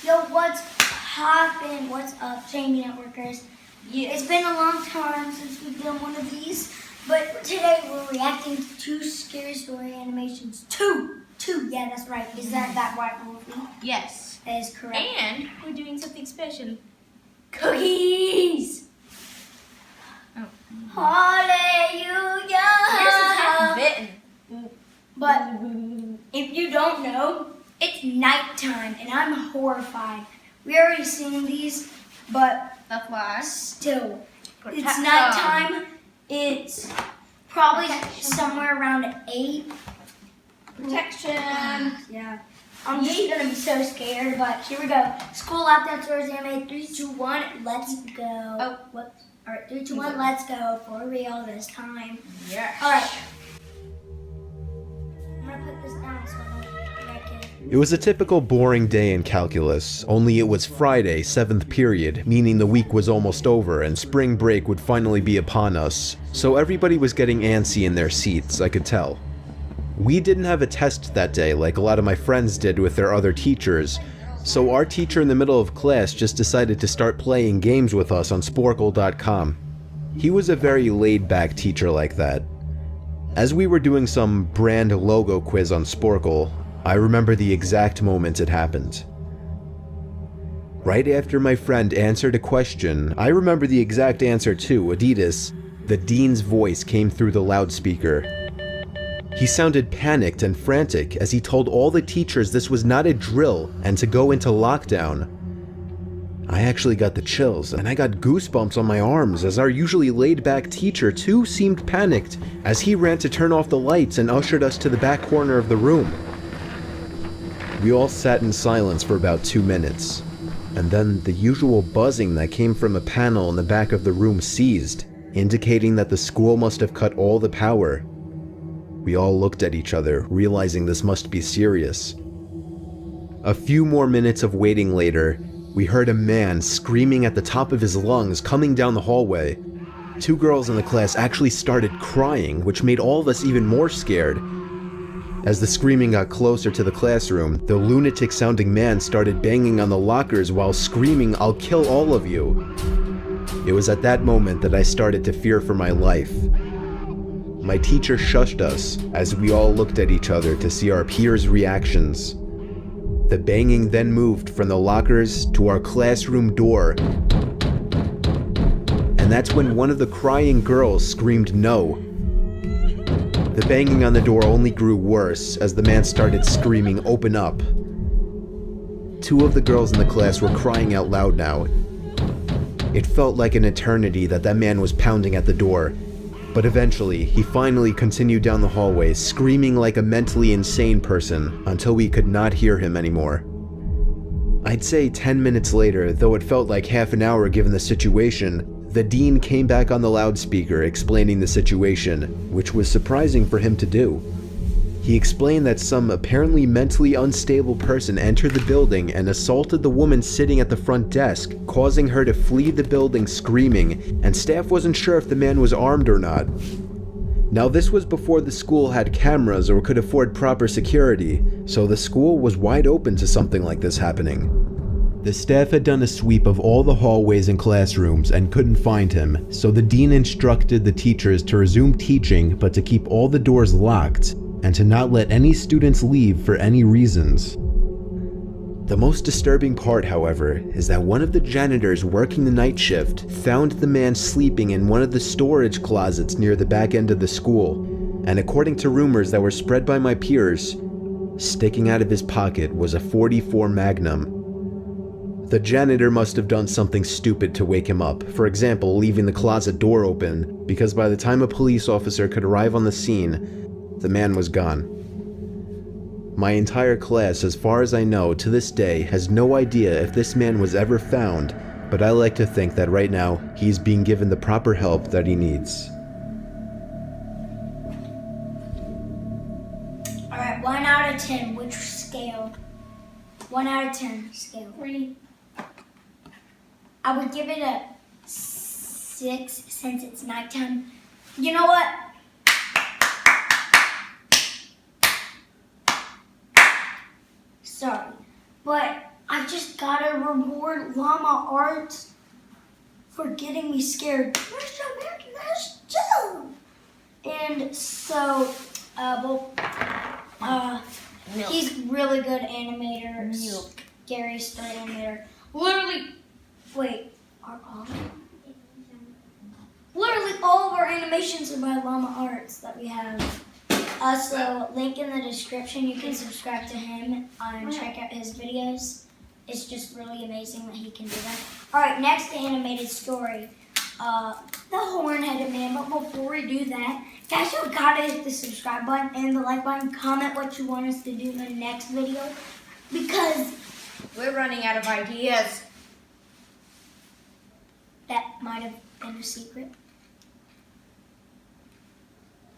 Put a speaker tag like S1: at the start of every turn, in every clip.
S1: Yo, what's poppin'? What's up, Jamie Networkers? Yeah. It's been a long time since we've done one of these, but today we're reacting to two scary story animations. Two! Yeah, that's right. Is that right, Wolfie?
S2: Yes.
S1: That is correct.
S2: And we're doing something special.
S1: Cookies!
S2: Oh.
S1: Hallelujah!
S2: Yours is half bitten.
S1: But if you don't know, it's nighttime and I'm horrified. We already seen these, but
S2: That's why.
S1: still, it's nighttime. It's probably somewhere around 8.
S2: Protection.
S1: Yeah. I'm just gonna be so scared, but here we go. School out there, towards anime. 3, 2, 1, let's go.
S2: Oh,
S1: what? All right, 3, 2, 1, let's go for real this time.
S2: Yeah.
S1: All right. I'm gonna put this down so I don't wreck it.
S3: It was a typical boring day in calculus, only it was Friday, 7th period, meaning the week was almost over and spring break would finally be upon us, so everybody was getting antsy in their seats, I could tell. We didn't have a test that day like a lot of my friends did with their other teachers, so our teacher in the middle of class just decided to start playing games with us on Sporkle.com. He was a very laid-back teacher like that. As we were doing some brand logo quiz on Sporkle, I remember the exact moment it happened. Right after my friend answered a question, I remember the exact answer too, Adidas. The dean's voice came through the loudspeaker. He sounded panicked and frantic as he told all the teachers this was not a drill and to go into lockdown. I actually got the chills and I got goosebumps on my arms as our usually laid-back teacher too seemed panicked as he ran to turn off the lights and ushered us to the back corner of the room. We all sat in silence for about 2 minutes, and then the usual buzzing that came from a panel in the back of the room ceased, indicating that the school must have cut all the power. We all looked at each other, realizing this must be serious. A few more minutes of waiting later, we heard a man screaming at the top of his lungs coming down the hallway. 2 girls in the class actually started crying, which made all of us even more scared. As the screaming got closer to the classroom, the lunatic-sounding man started banging on the lockers while screaming, "I'll kill all of you." It was at that moment that I started to fear for my life. My teacher shushed us as we all looked at each other to see our peers' reactions. The banging then moved from the lockers to our classroom door, and that's when one of the crying girls screamed no. The banging on the door only grew worse as the man started screaming, "Open up." 2 of the girls in the class were crying out loud now. It felt like an eternity that man was pounding at the door, but eventually he finally continued down the hallway, screaming like a mentally insane person until we could not hear him anymore. I'd say 10 minutes later, though it felt like half an hour given the situation, the dean came back on the loudspeaker explaining the situation, which was surprising for him to do. He explained that some apparently mentally unstable person entered the building and assaulted the woman sitting at the front desk, causing her to flee the building screaming, and staff wasn't sure if the man was armed or not. Now this was before the school had cameras or could afford proper security, so the school was wide open to something like this happening. The staff had done a sweep of all the hallways and classrooms and couldn't find him, so the dean instructed the teachers to resume teaching but to keep all the doors locked and to not let any students leave for any reasons. The most disturbing part, however, is that one of the janitors working the night shift found the man sleeping in one of the storage closets near the back end of the school, and according to rumors that were spread by my peers, sticking out of his pocket was a .44 Magnum. The janitor must have done something stupid to wake him up, for example, leaving the closet door open, because by the time a police officer could arrive on the scene, the man was gone. My entire class, as far as I know, to this day, has no idea if this man was ever found, but I like to think that right now, he's being given the proper help that he needs.
S1: Alright, 1 out of 10, which scale? 1 out of 10 scale.
S2: 3.
S1: I would give it a 6 since it's nighttime. You know what? Sorry, but I just got gotta reward Llama Arts for getting me scared. Where's the American National? And so,
S2: Milk.
S1: he's really good animator,
S2: Milk.
S1: scary story animator. Literally all of our animations are by Llama Arts that we have. So, link in the description. You can subscribe to him and check out his videos. It's just really amazing that he can do that. Alright, next animated story. The Horn-Headed Man. But before we do that, guys, you gotta hit the subscribe button and the like button. Comment what you want us to do in the next video. Because
S2: We're running out of ideas.
S1: that might have been a secret.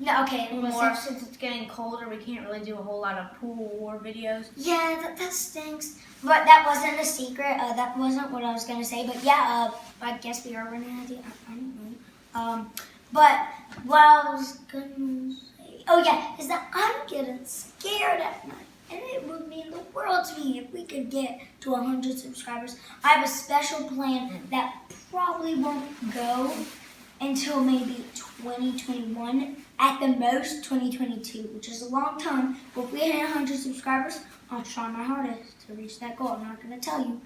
S1: No, okay.
S2: More since it's getting colder, we can't really do a whole lot of pool war videos.
S1: Yeah, that stinks. But that wasn't a secret. That wasn't what I was gonna say. But yeah, I guess we are running out of ideas. I don't know. But what I was gonna say, oh yeah, is that I'm getting scared at night, and it would mean the world to me if we could get to 100 subscribers. I have a special plan that probably won't go until maybe 2021, at the most 2022, which is a long time. But if we hit 100 subscribers, I'll try my hardest to reach that goal. I'm not going to tell you.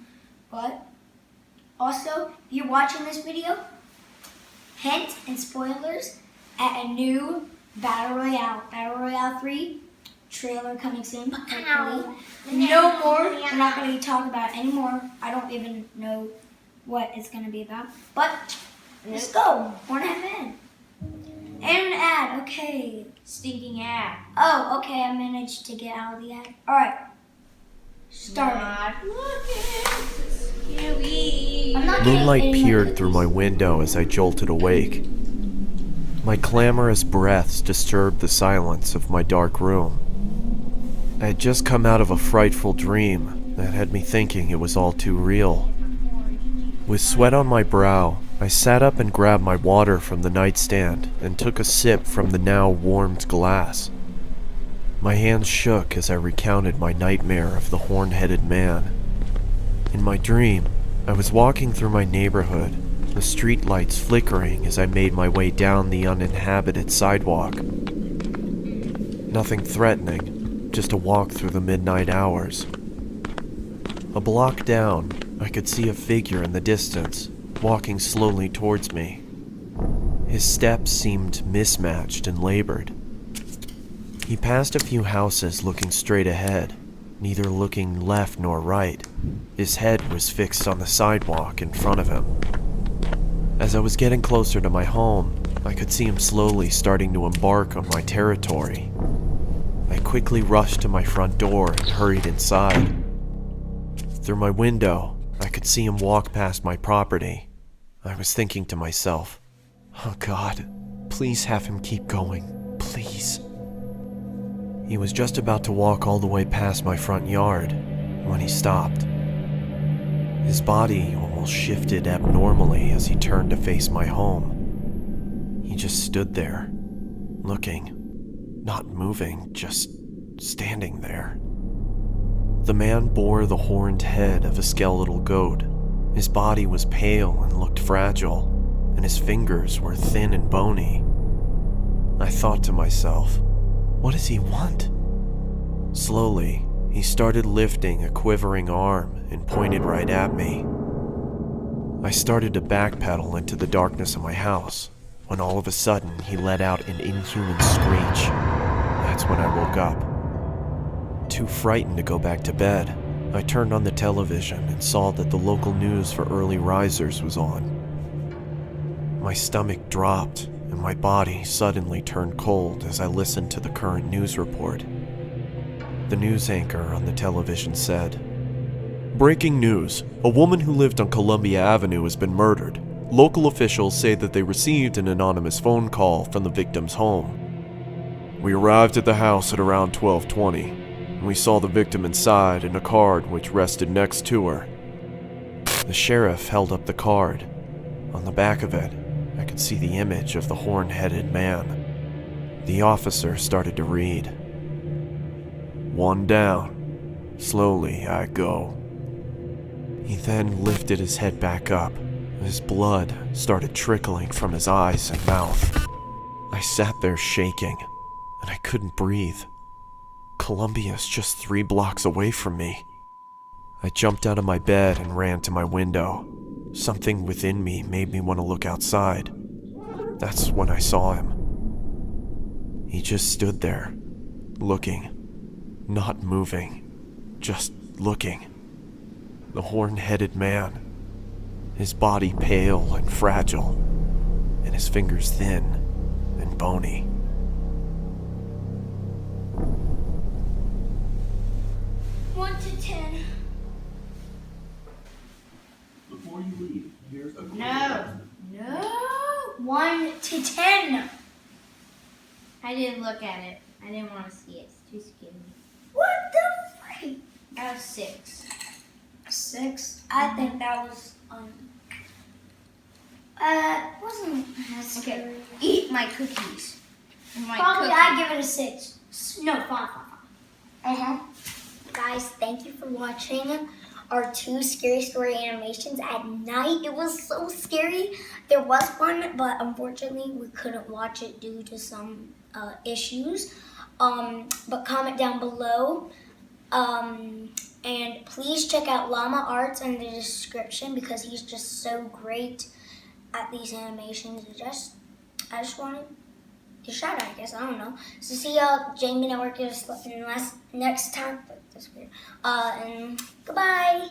S1: But also, if you're watching this video, hint and spoilers at a new Battle Royale. Battle Royale 3 trailer coming soon. Hopefully. No more. I'm not going to talk about it anymore. I don't even know what it's going to be about. But let's go. Horn-Headed Man. And an ad. Okay.
S2: Stinking ad.
S1: Oh, okay. I managed to get out of the ad. All right. Start it.
S2: Not looking so scary.
S1: I'm not getting
S4: Moonlight
S1: any
S4: peered
S1: more
S4: through my window as I jolted awake. My clamorous breaths disturbed the silence of my dark room. I had just come out of a frightful dream that had me thinking it was all too real. With sweat on my brow, I sat up and grabbed my water from the nightstand and took a sip from the now warmed glass. My hands shook as I recounted my nightmare of the horn-headed man. In my dream, I was walking through my neighborhood, the street lights flickering as I made my way down the uninhabited sidewalk. Nothing threatening, just a walk through the midnight hours. A block down, I could see a figure in the distance, walking slowly towards me. His steps seemed mismatched and labored. He passed a few houses looking straight ahead, neither looking left nor right. His head was fixed on the sidewalk in front of him. As I was getting closer to my home, I could see him slowly starting to embark on my territory. I quickly rushed to my front door and hurried inside. Through my window, I could see him walk past my property. I was thinking to myself, "Oh God, please have him keep going, please." He was just about to walk all the way past my front yard when he stopped. His body almost shifted abnormally as he turned to face my home. He just stood there, looking, not moving, just standing there. The man bore the horned head of a skeletal goat. His body was pale and looked fragile, and his fingers were thin and bony. I thought to myself, what does he want? Slowly, he started lifting a quivering arm and pointed right at me. I started to backpedal into the darkness of my house, when all of a sudden he let out an inhuman screech. That's when I woke up. Too frightened to go back to bed, I turned on the television and saw that the local news for early risers was on. My stomach dropped, and my body suddenly turned cold as I listened to the current news report. The news anchor on the television said, "Breaking news. A woman who lived on Columbia Avenue has been murdered. Local officials say that they received an anonymous phone call from the victim's home. We arrived at the house at around 12:20, and we saw the victim inside in a card which rested next to her." The sheriff held up the card. On the back of it, I could see the image of the horn-headed man. The officer started to read. "One down. Slowly I go." He then lifted his head back up. His blood started trickling from his eyes and mouth. I sat there shaking, and I couldn't breathe. Columbia's just 3 blocks away from me. I jumped out of my bed and ran to my window. Something within me made me want to look outside. That's when I saw him. He just stood there, looking, not moving, just looking. The horn-headed man, his body pale and fragile, and his fingers thin and bony.
S1: One to 10.
S5: Before you leave, here's a
S2: No.
S1: 1 to 10.
S2: I didn't look at it. I didn't want to see it. It's too scary.
S1: What the freak?
S2: I was 6.
S1: 6. I think that was wasn't as scary.
S2: Okay. Eat my cookies. My
S1: Probably
S2: cookie.
S1: I give it a 6. No, 5. Guys, thank you for watching our 2 scary story animations at night. It was so scary. There was one, but unfortunately we couldn't watch it due to some issues. But comment down below. And please check out Llama Arts in the description because he's just so great at these animations. I just wanted to shout out, I guess. I don't know. So see y'all, Jamie Network is next time. That's weird. And goodbye.